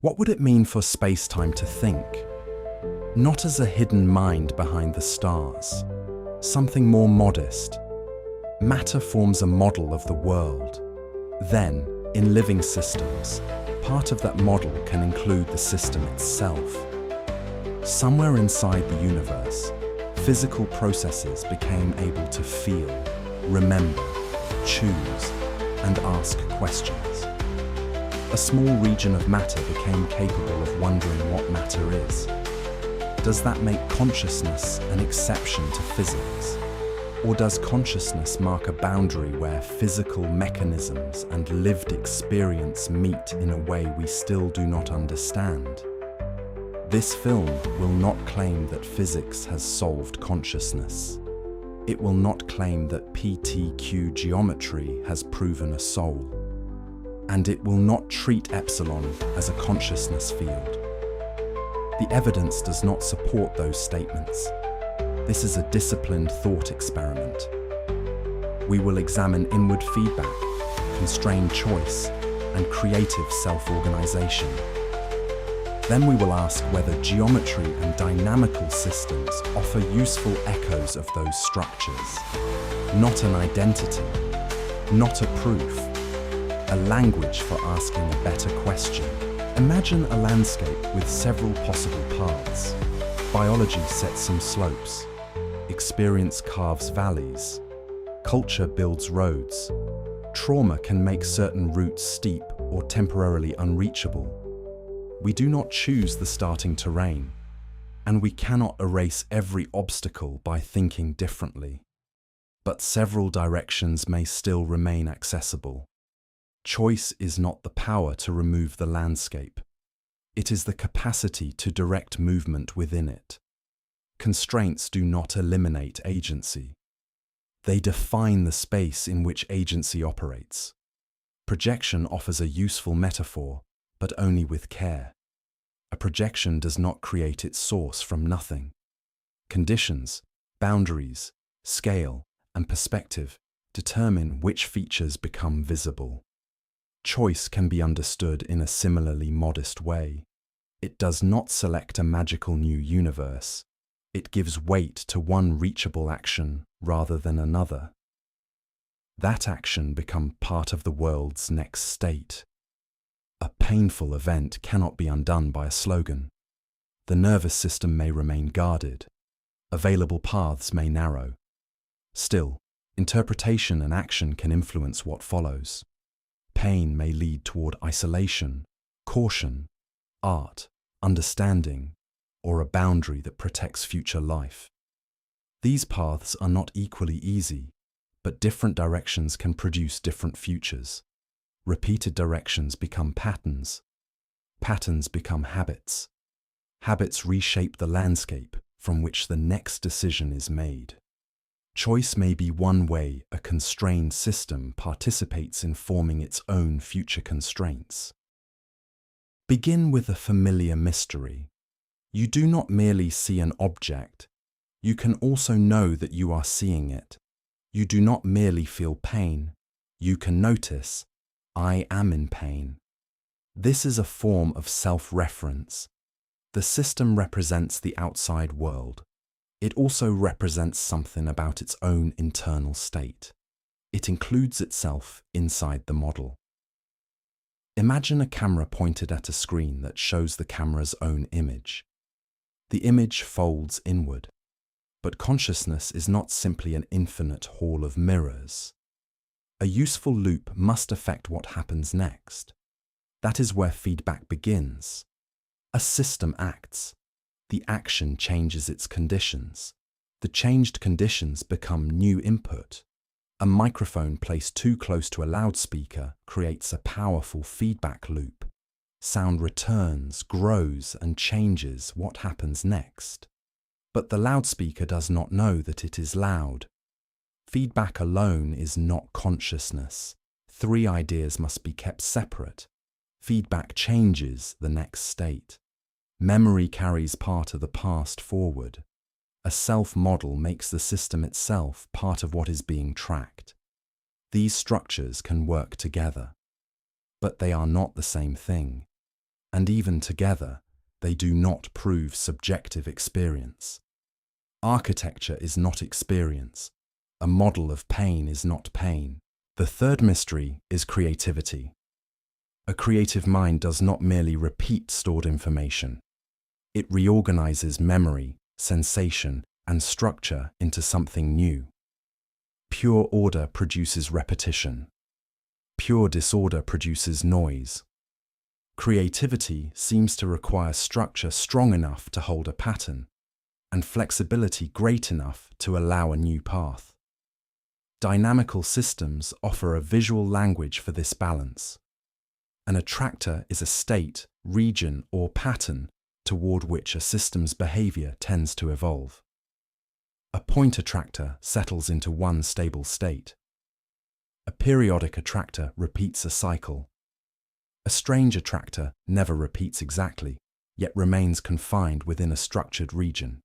What would it mean for space-time to think? Not as a hidden mind behind the stars, something more modest. Matter forms a model of the world. Then, in living systems, part of that model can include the system itself. Somewhere inside the universe, physical processes became able to feel, remember, choose, and ask questions. A small region of matter became capable of wondering what matter is. Does that make consciousness an exception to physics? Or does consciousness mark a boundary where physical mechanisms and lived experience meet in a way we still do not understand? This film will not claim that physics has solved consciousness. It will not claim that PTQ geometry has proven a soul. And it will not treat epsilon as a consciousness field. The evidence does not support those statements. This is a disciplined thought experiment. We will examine inward feedback, constrained choice, and creative self-organization. Then we will ask whether geometry and dynamical systems offer useful echoes of those structures. Not an identity, not a proof, a language for asking a better question. Imagine a landscape with several possible paths. Biology sets some slopes. Experience carves valleys. Culture builds roads. Trauma can make certain routes steep or temporarily unreachable. We do not choose the starting terrain, and we cannot erase every obstacle by thinking differently. But several directions may still remain accessible. Choice is not the power to remove the landscape. It is the capacity to direct movement within it. Constraints do not eliminate agency. They define the space in which agency operates. Projection offers a useful metaphor, but only with care. A projection does not create its source from nothing. Conditions, boundaries, scale, and perspective determine which features become visible. Choice can be understood in a similarly modest way. It does not select a magical new universe. It gives weight to one reachable action rather than another. That action becomes part of the world's next state. A painful event cannot be undone by a slogan. The nervous system may remain guarded. Available paths may narrow. Still, interpretation and action can influence what follows. Pain may lead toward isolation, caution, art, understanding, or a boundary that protects future life. These paths are not equally easy, but different directions can produce different futures. Repeated directions become patterns. Patterns become habits. Habits reshape the landscape from which the next decision is made. Choice may be one way a constrained system participates in forming its own future constraints. Begin with a familiar mystery. You do not merely see an object, you can also know that you are seeing it. You do not merely feel pain, you can notice, I am in pain. This is a form of self-reference. The system represents the outside world. It also represents something about its own internal state. It includes itself inside the model. Imagine a camera pointed at a screen that shows the camera's own image. The image folds inward, but consciousness is not simply an infinite hall of mirrors. A useful loop must affect what happens next. That is where feedback begins. A system acts. The action changes its conditions. The changed conditions become new input. A microphone placed too close to a loudspeaker creates a powerful feedback loop. Sound returns, grows, and changes what happens next. But the loudspeaker does not know that it is loud. Feedback alone is not consciousness. Three ideas must be kept separate. Feedback changes the next state. Memory carries part of the past forward. A self-model makes the system itself part of what is being tracked. These structures can work together, but they are not the same thing. and even together, they do not prove subjective experience. Architecture is not experience. A model of pain is not pain. The third mystery is creativity. A creative mind does not merely repeat stored information. It reorganizes memory, sensation, and structure into something new. Pure order produces repetition. Pure disorder produces noise. Creativity seems to require structure strong enough to hold a pattern, and flexibility great enough to allow a new path. Dynamical systems offer a visual language for this balance. An attractor is a state, region, or pattern toward which a system's behavior tends to evolve. A point attractor settles into one stable state. A periodic attractor repeats a cycle. A strange attractor never repeats exactly, yet remains confined within a structured region.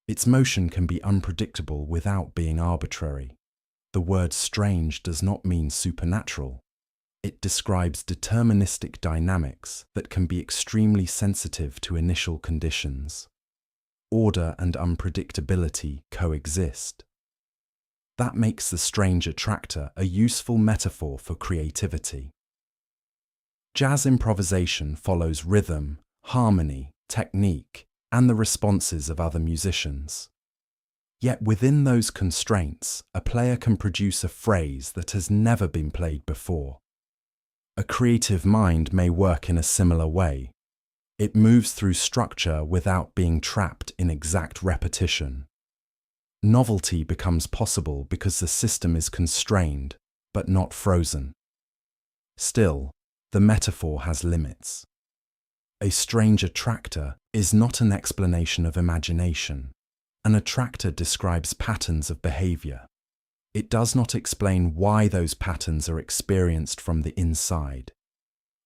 Its motion can be unpredictable without being arbitrary. The word strange does not mean supernatural. It describes deterministic dynamics that can be extremely sensitive to initial conditions. Order and unpredictability coexist. That makes the strange attractor a useful metaphor for creativity. Jazz improvisation follows rhythm, harmony, technique, and the responses of other musicians. Yet within those constraints, a player can produce a phrase that has never been played before. A creative mind may work in a similar way. It moves through structure without being trapped in exact repetition. Novelty becomes possible because the system is constrained, but not frozen. Still, the metaphor has limits. A strange attractor is not an explanation of imagination. An attractor describes patterns of behavior. It does not explain why those patterns are experienced from the inside.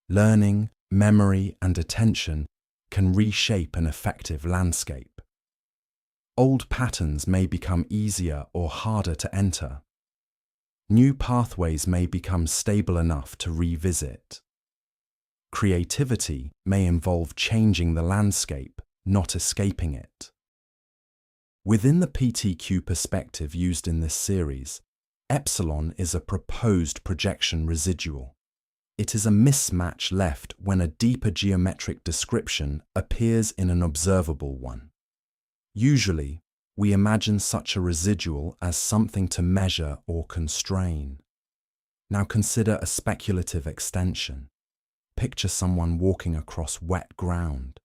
Learning, memory, and attention can reshape an effective landscape. Old patterns may become easier or harder to enter. New pathways may become stable enough to revisit. Creativity may involve changing the landscape, not escaping it. Within the PTQ perspective used in this series, epsilon is a proposed projection residual. It is a mismatch left when a deeper geometric description appears in an observable one. Usually, we imagine such a residual as something to measure or constrain. Now consider a speculative extension. Picture someone walking across wet ground.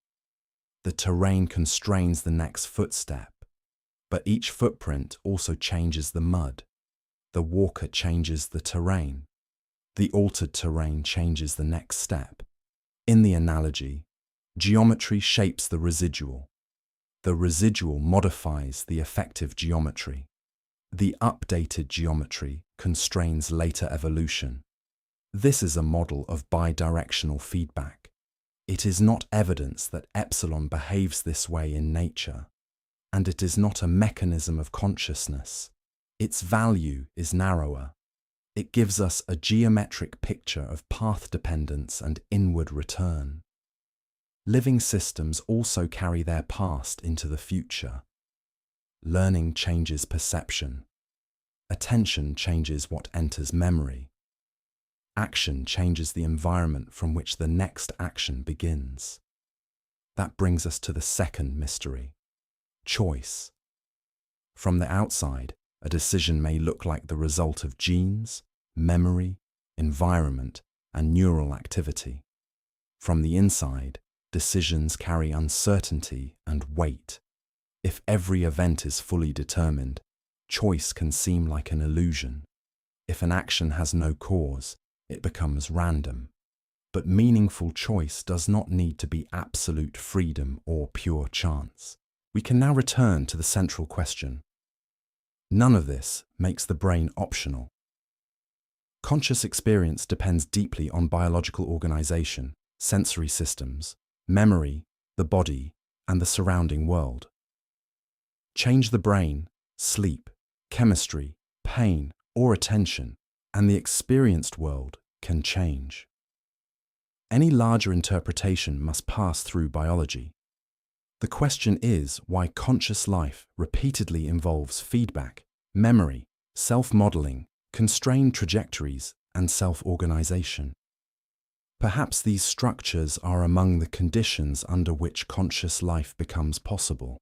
The terrain constrains the next footstep, but each footprint also changes the mud. The walker changes the terrain. The altered terrain changes the next step. In the analogy, geometry shapes the residual. The residual modifies the effective geometry. The updated geometry constrains later evolution. This is a model of bidirectional feedback. It is not evidence that epsilon behaves this way in nature, and it is not a mechanism of consciousness. Its value is narrower. It gives us a geometric picture of path dependence and inward return. Living systems also carry their past into the future. Learning changes perception. Attention changes what enters memory. Action changes the environment from which the next action begins. That brings us to the second mystery: choice. From the outside, a decision may look like the result of genes, memory, environment, and neural activity. From the inside, decisions carry uncertainty and weight. If every event is fully determined, choice can seem like an illusion. If an action has no cause, it becomes random. But meaningful choice does not need to be absolute freedom or pure chance. We can now return to the central question. None of this makes the brain optional. Conscious experience depends deeply on biological organization, sensory systems, memory, the body, and the surrounding world. Change the brain, sleep, chemistry, pain, or attention, and the experienced world can change. Any larger interpretation must pass through biology. The question is why conscious life repeatedly involves feedback, memory, self-modeling, constrained trajectories, and self-organization. Perhaps these structures are among the conditions under which conscious life becomes possible.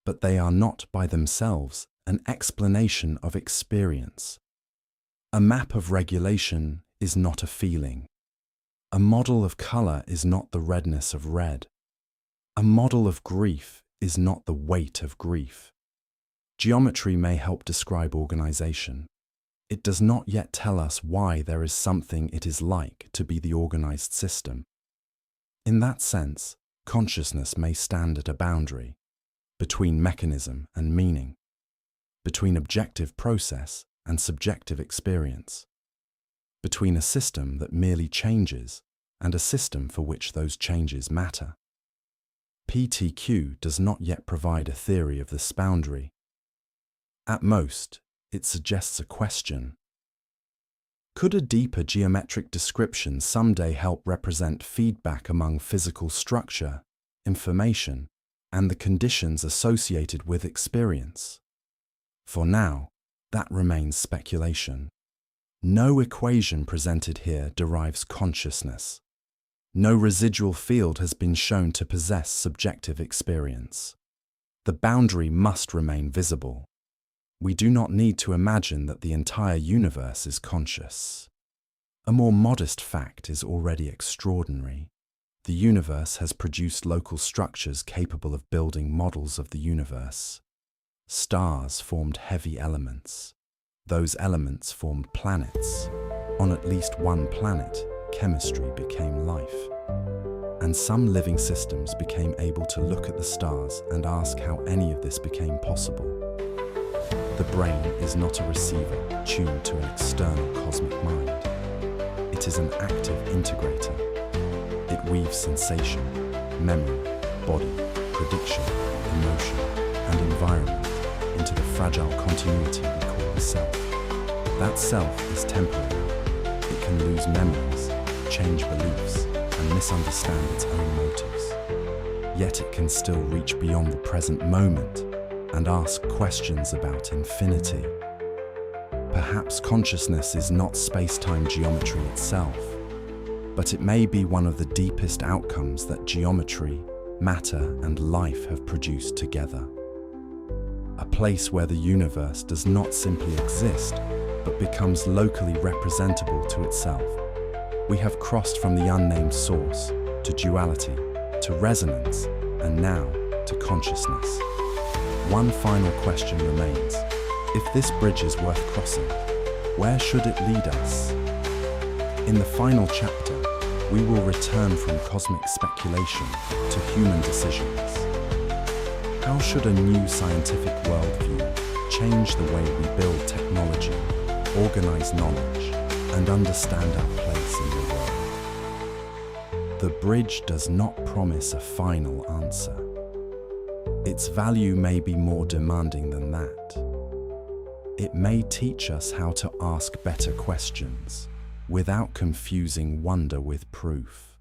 But they are not by themselves an explanation of experience. A map of regulation is not a feeling. A model of color is not the redness of red. A model of grief is not the weight of grief. Geometry may help describe organization. It does not yet tell us why there is something it is like to be the organized system. In that sense, consciousness may stand at a boundary between mechanism and meaning, between objective process and subjective experience, between a system that merely changes and a system for which those changes matter. PTQ does not yet provide a theory of this boundary. At most, it suggests a question. Could a deeper geometric description someday help represent feedback among physical structure, information, and the conditions associated with experience? For now, that remains speculation. No equation presented here derives consciousness. No residual field has been shown to possess subjective experience. The boundary must remain visible. We do not need to imagine that the entire universe is conscious. A more modest fact is already extraordinary. The universe has produced local structures capable of building models of the universe. Stars formed heavy elements. Those elements formed planets. On at least one planet, chemistry became life. And some living systems became able to look at the stars and ask how any of this became possible. The brain is not a receiver tuned to an external cosmic mind. It is an active integrator. It weaves sensation, memory, body, prediction, emotion, and environment into the fragile continuity we call the self. That self is temporary. It can lose memories, change beliefs, and misunderstand its own motives. Yet it can still reach beyond the present moment and ask questions about infinity. Perhaps consciousness is not space-time geometry itself, but it may be one of the deepest outcomes that geometry, matter, and life have produced together. A place where the universe does not simply exist, but becomes locally representable to itself. We have crossed from the unnamed source to duality, to resonance, and now to consciousness. One final question remains. If this bridge is worth crossing, where should it lead us? In the final chapter, we will return from cosmic speculation to human decisions. How should a new scientific worldview change the way we build technology, organize knowledge, and understand our place in the world? The bridge does not promise a final answer. Its value may be more demanding than that. It may teach us how to ask better questions without confusing wonder with proof.